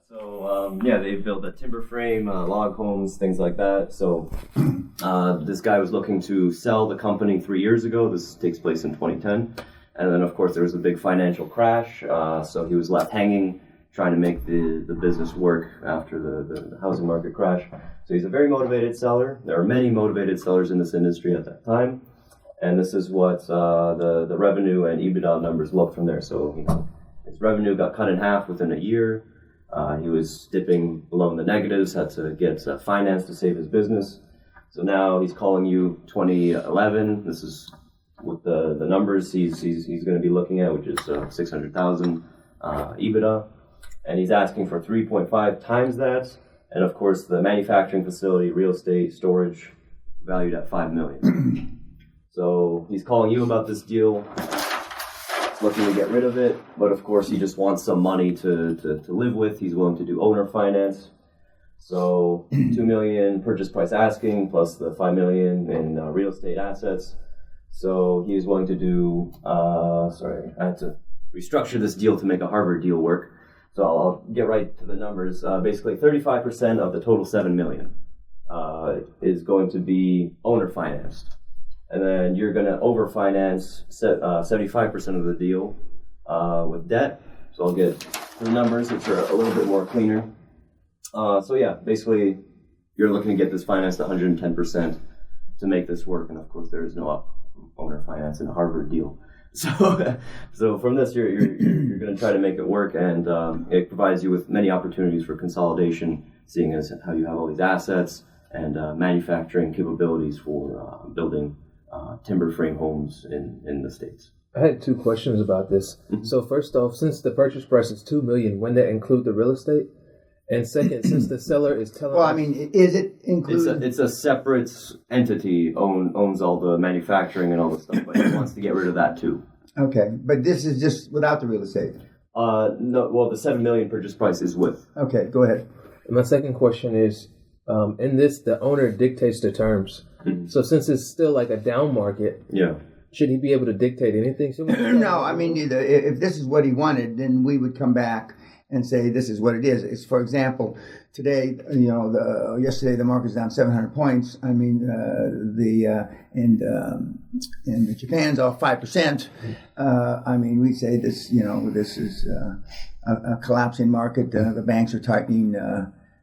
So they build a timber frame, log homes, things like that. So this guy was looking to sell the company 3 years ago. This takes place in 2010. And then, of course, there was a big financial crash. So he was left hanging, trying to make the business work after the housing market crash. So he's a very motivated seller. There are many motivated sellers in this industry at that time. And this is what the revenue and EBITDA numbers look from there. So his revenue got cut in half within a year. He was dipping below the negatives, had to get finance to save his business. So now he's calling you 2011. This is with the numbers he's going to be looking at, which is 600,000 EBITDA. And he's asking for 3.5 times that. And of course, the manufacturing facility, real estate, storage, valued at $5 million. So he's calling you about this deal, looking to get rid of it, but of course he just wants some money to live with. He's willing to do owner finance. So $2 million purchase price asking plus the $5 million in real estate assets. So he's willing to do, I had to restructure this deal to make a Harvard deal work. So I'll get right to the numbers. Basically 35% of the total $7 million is going to be owner financed. And then you're going to overfinance 75% of the deal with debt. So I'll get the numbers, which are a little bit more cleaner. Basically, you're looking to get this financed 110% to make this work. And of course, there is no owner finance in a Harvard deal. So from this, you're going to try to make it work, and it provides you with many opportunities for consolidation, seeing as how you have all these assets and manufacturing capabilities for building timber frame homes in the States. I had two questions about this. Mm-hmm. So first off, since the purchase price is $2 million, when that include the real estate? And second, since the seller is telling is it included? It's a separate entity, owns all the manufacturing and all the stuff, but he wants to get rid of that too. Okay, but this is just without the real estate? No, well, the $7 million purchase price is with. Okay, go ahead. And my second question is, in this, the owner dictates the terms. Mm-hmm. So since it's still like a down market, should he be able to dictate anything? No, I mean, if this is what he wanted, then we would come back and say this is what it is. It's, for example, today, yesterday the market's down 700 points. I mean, and Japan's off 5%. I mean, we say this, this is a collapsing market. The banks are tightening.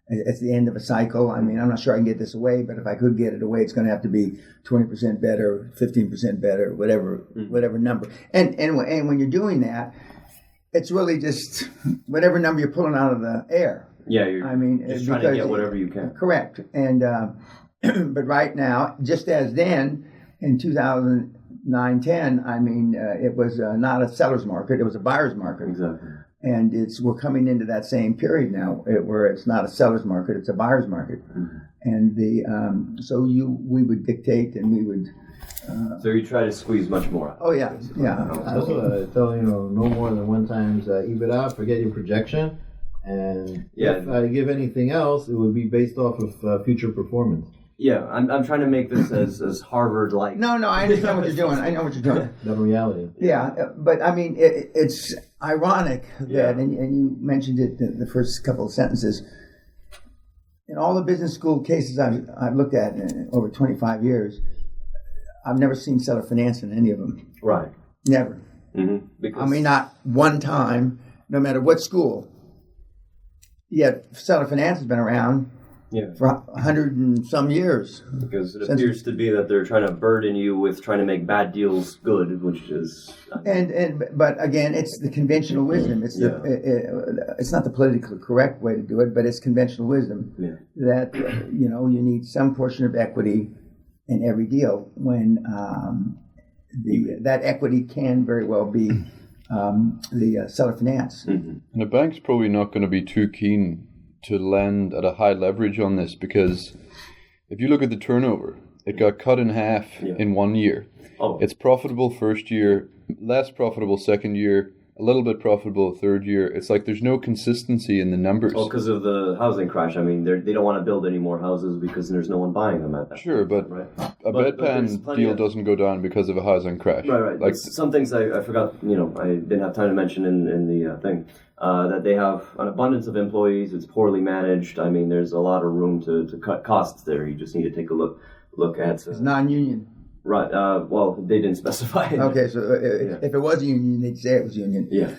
It's the end of a cycle. I mean, I'm not sure I can get this away, but if I could get it away, it's going to have to be 20% better, 15% better, whatever number. And when you're doing that, it's really just whatever number you're pulling out of the air. Yeah, you're just trying to get whatever you can. Correct. And but right now, just as then in 2009-10, I mean, it was not a seller's market; it was a buyer's market. Exactly. And we're coming into that same period now, where it's not a seller's market; it's a buyer's market. Mm-hmm. And we would dictate, and we would. So you try to squeeze much more out. Oh, yeah. That's what I tell no more than one times EBITDA, forget your projection. And if I give anything else, it would be based off of future performance. Yeah, I'm trying to make this as Harvard-like. No, I understand what you're doing. I know what you're doing. The reality. Yeah, but I mean, it's ironic that, and you mentioned it in the first couple of sentences, in all the business school cases I've looked at in over 25 years, I've never seen seller finance in any of them. Right. Never. Mm-hmm. I mean, not one time, no matter what school. Yet seller finance has been around for 100 and some years. Because it appears to be that they're trying to burden you with trying to make bad deals good, which is... But again, it's the conventional wisdom. It's it's not the politically correct way to do it, but it's conventional wisdom that, you need some portion of equity in every deal when that equity can very well be the seller finance. Mm-hmm. And the bank's probably not going to be too keen to lend at a high leverage on this, because if you look at the turnover, it got cut in half in 1 year. Oh. It's profitable first year, less profitable second year, a little bit profitable third year. It's like there's no consistency in the numbers. Oh, because of the housing crash. I mean, they don't want to build any more houses because there's no one buying them at that Sure, point, but right? a bedpan deal doesn't go down because of a housing crash. Right. Like some things I forgot, I didn't have time to mention in the thing, that they have an abundance of employees. It's poorly managed. I mean, there's a lot of room to cut costs there. You just need to take a look at... It's non-union. Right. Well, they didn't specify it. Okay, so if it was a union, they'd say it was union. Yeah.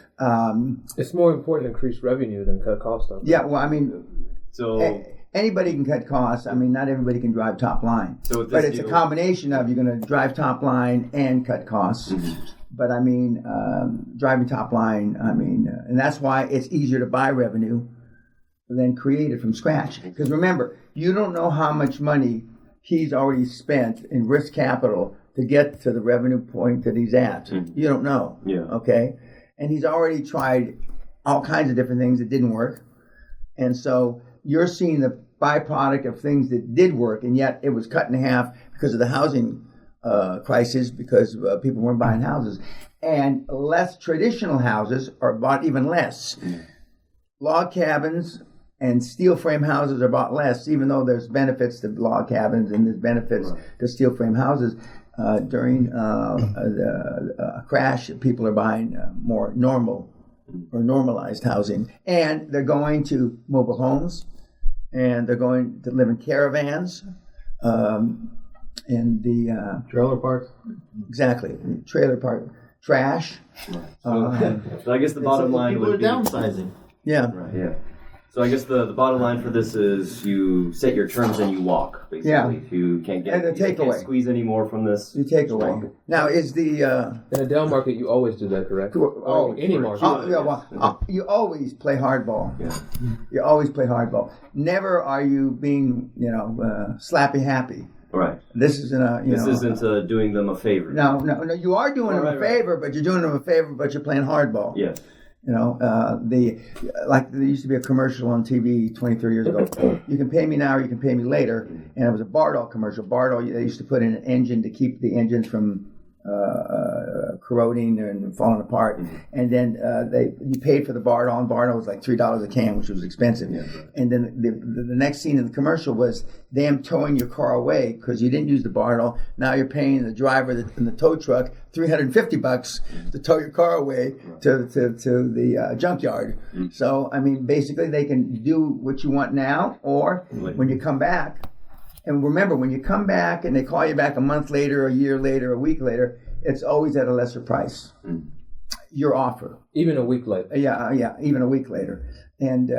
It's more important to increase revenue than cut costs. Yeah, well, I mean, so anybody can cut costs. I mean, not everybody can drive top line. But it's a combination of you're going to drive top line and cut costs. Mm-hmm. But I mean, driving top line, and that's why it's easier to buy revenue than create it from scratch. Because remember, you don't know how much money he's already spent in risk capital to get to the revenue point that he's at. Mm-hmm. You don't know. Yeah. Okay? And he's already tried all kinds of different things that didn't work. And so you're seeing the byproduct of things that did work, and yet it was cut in half because of the housing crisis, because people weren't buying houses. And less traditional houses are bought even less. Mm-hmm. Log cabins and steel frame houses are bought less, even though there's benefits to log cabins and there's benefits to steel frame houses. During the crash, people are buying more normal or normalized housing. And they're going to mobile homes, and they're going to live in caravans. And the trailer parks. Exactly, trailer park, trash. So I guess the bottom line people would are downsizing. Yeah. Right. Yeah. So I guess the bottom line for this is you set your terms and you walk. Basically, yeah. If you can't get, and the takeaway, can't squeeze any more from this. You take away. Walk. Now is the in a down market you always do that, correct? Any market. You always play hardball. Yeah. You always play hardball. Never are you being slappy happy. Right. This isn't isn't doing them a favor. No. You are doing them a favor, but you're doing them a favor, but you're playing hardball. Yes. There used to be a commercial on TV 20, 30 years ago. You can pay me now or you can pay me later. And it was a Bardol commercial. Bardol, they used to put in an engine to keep the engines from corroding and falling apart. And then you paid for the Bardol, and Bardol was like $3 a can, which was expensive. Yeah. And then the next scene in the commercial was them towing your car away because you didn't use the Bardol. Now you're paying the driver in the tow truck $350 to tow your car away to the junkyard. So, basically they can do what you want now, or when you come back. And remember, when you come back and they call you back a month later, a year later, a week later, it's always at a lesser price. Your offer. Even a week later. Yeah, even a week later. And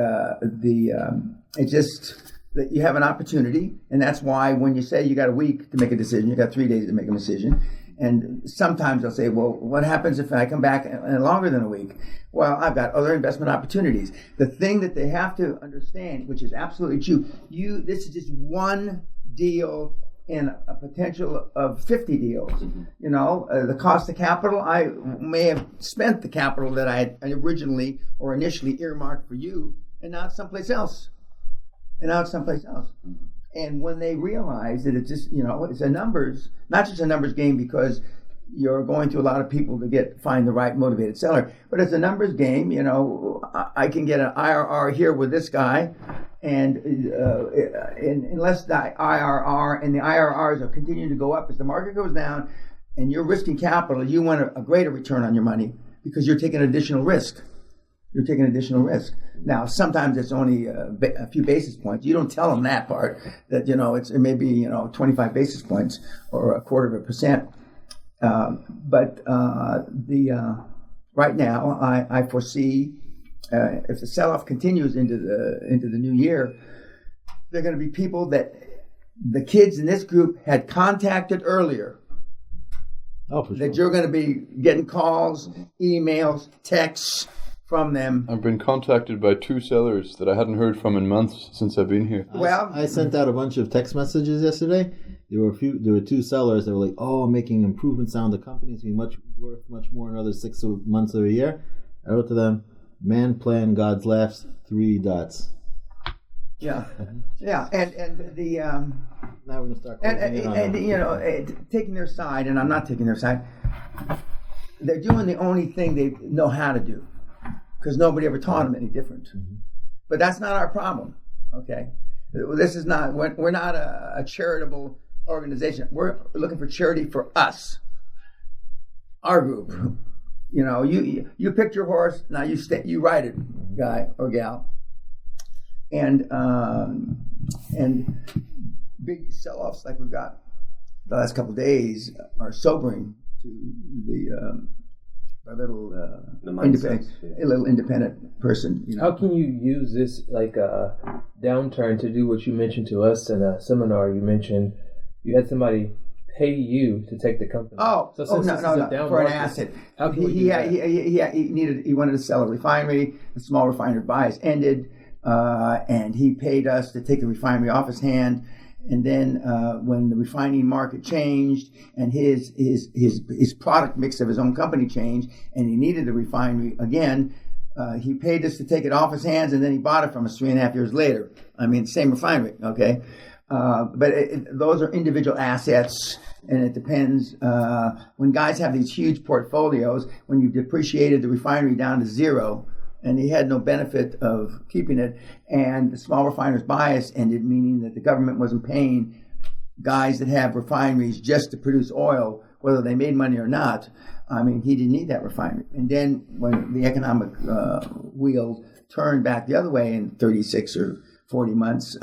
it's just that you have an opportunity, and that's why when you say you got a week to make a decision, you got 3 days to make a decision. And sometimes they'll say, well, what happens if I come back in longer than a week? Well, I've got other investment opportunities. The thing that they have to understand, which is absolutely true, this is just one deal in a potential of 50 deals. The cost of capital, I may have spent the capital that I had originally or initially earmarked for you, and now it's someplace else. And when they realize that it's just, it's a numbers, not just a numbers game because you're going to a lot of people to find the right motivated seller, but it's a numbers game. I can get an IRR here with this guy, and unless the IRR and the IRRs are continuing to go up as the market goes down, and you're risking capital, you want a greater return on your money because you're taking additional risk. Now, sometimes it's only a few basis points. You don't tell them that part, that, it may be, 25 basis points or 1/4%. But right now, I foresee if the sell-off continues into the new year, there are going to be people that the kids in this group had contacted earlier. Oh, for sure. That you're going to be getting calls, emails, texts from them. I've been contacted by 2 sellers that I hadn't heard from in months since I've been here. Well, I sent out a bunch of text messages yesterday. There were 2 sellers that were like, "Oh, I'm making improvements on the company. It's going to be worth much more in another 6 months or a year." I wrote to them, "Man plan, God's laughs, 3 dots." Yeah, and the now we're going to start and taking their side, and I'm not taking their side. they're doing the only thing they know how to do, because nobody ever taught them any different. But that's not our problem. Okay, this is not. We're not a charitable organization. We're looking for charity for us, our group. You know, you picked your horse. Now you ride it, guy or gal. And big sell-offs like we've got the last couple of days are sobering to a little independent person. You know? How can you use this like a downturn to do what you mentioned to us in a seminar? You mentioned you had somebody pay you to take the company. No, for an asset. How can he wanted to sell a refinery. The small refinery buys ended, and he paid us to take the refinery off his hand. And then when the refining market changed and his product mix of his own company changed, and he needed the refinery again, he paid us to take it off his hands, and then he bought it from us 3.5 years later. I mean, same refinery, okay? But those are individual assets, and it depends. When guys have these huge portfolios, when you've depreciated the refinery down to zero, and he had no benefit of keeping it, and the small refiners' bias ended, meaning that the government wasn't paying guys that have refineries just to produce oil, whether they made money or not. I mean, he didn't need that refinery. And then when the economic wheel turned back the other way in 36 or 40 months,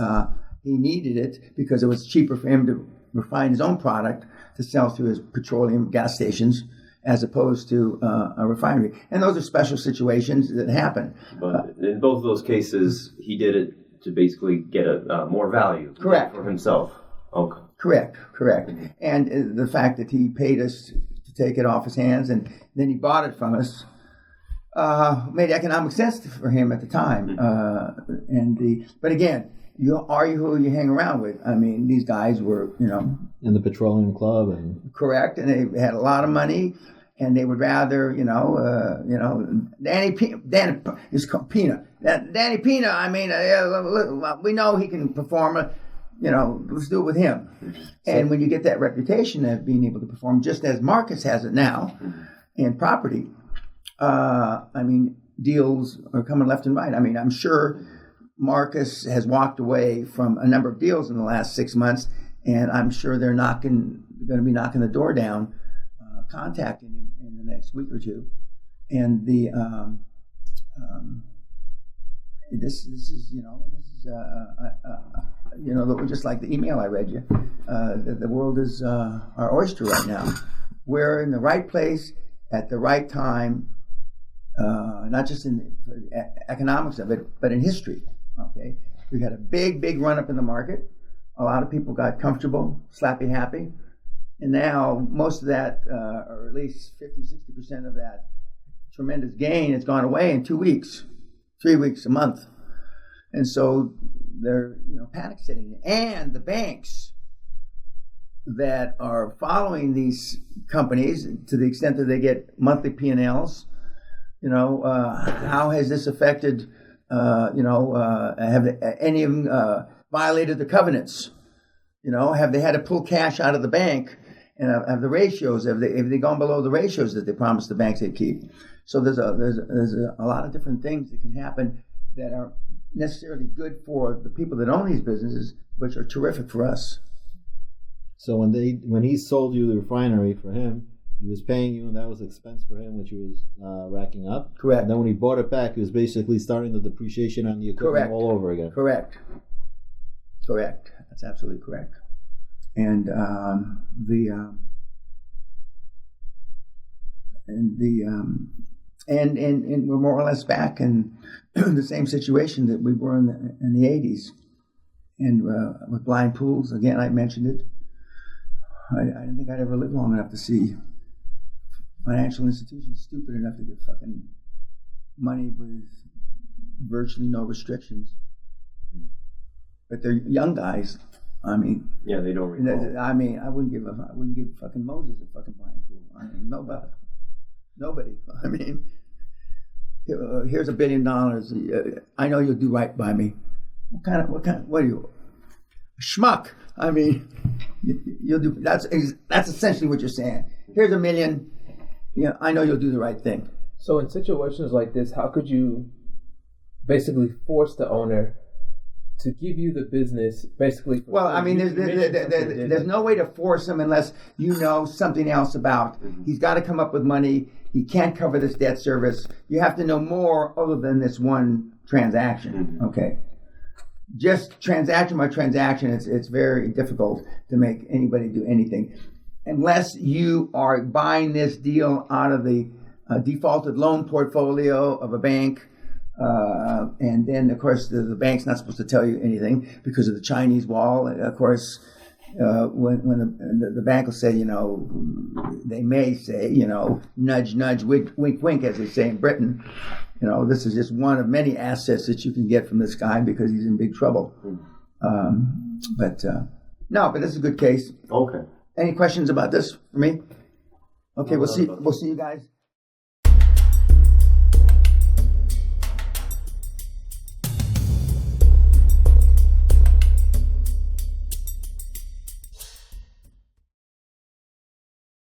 he needed it because it was cheaper for him to refine his own product to sell through his petroleum gas stations as opposed to a refinery. And those are special situations that happen. But in both of those cases, he did it to basically get more value for himself. Okay. Correct. And the fact that he paid us to take it off his hands and then he bought it from us made economic sense for him at the time. But again, are you who you hang around with? I mean, these guys were, in the petroleum club, and correct, and they had a lot of money, and they would rather, Danny Peña. I mean, we know he can perform. Let's do it with him. And when you get that reputation of being able to perform, just as Marcus has it now, in property, deals are coming left and right. I mean, I'm sure Marcus has walked away from a number of deals in the last 6 months, and I'm sure they're going to be knocking the door down, contacting him in the next week or two. And this is just like the email I read you. The world is our oyster right now. We're in the right place at the right time, not just in the economics of it, but in history. Okay, we had a big run up in the market. A lot of people got comfortable, slappy happy, and now most of that, or at least 50-60% of that tremendous gain has gone away in 2 weeks, 3 weeks, a month, and so they're panic setting. And the banks that are following these companies, to the extent that they get monthly P&Ls, how has this affected? Have any of them violated the covenants? Have they had to pull cash out of the bank? And have the ratios? Have they gone below the ratios that they promised the banks they'd keep? So there's a lot of different things that can happen that aren't necessarily good for the people that own these businesses, which are terrific for us. So when he sold you the refinery for him, he was paying you, and that was expense for him, which he was racking up. Correct. And then when he bought it back, he was basically starting the depreciation on the equipment all over again. Correct. That's absolutely correct. And and we're more or less back in the same situation that we were in the 80s. And with blind pools, again, I mentioned it. I didn't think I'd ever live long enough to see financial institutions stupid enough to give fucking money with virtually no restrictions. But they're young guys. I mean, yeah, they don't recall. I mean, I wouldn't give fucking Moses a fucking blind pool. I mean, nobody. I mean, here's $1 billion. I know you'll do right by me. What are you? A schmuck. I mean, you'll do. That's essentially what you're saying. Here's $1 million. I know you'll do the right thing. So in situations like this, how could you basically force the owner to give you the business basically? Well, I mean, there's no way to force him unless you know something else about. He's got to come up with money. He can't cover this debt service. You have to know more other than this one transaction. Okay. Just transaction by transaction, it's very difficult to make anybody do anything. Unless you are buying this deal out of the defaulted loan portfolio of a bank, and then, of course, the bank's not supposed to tell you anything because of the Chinese wall. Of course, when the bank will say, they may say, nudge, nudge, wink, wink, wink, as they say in Britain. This is just one of many assets that you can get from this guy because he's in big trouble. But this is a good case. Okay. Any questions about this for me? Okay, we'll see you guys.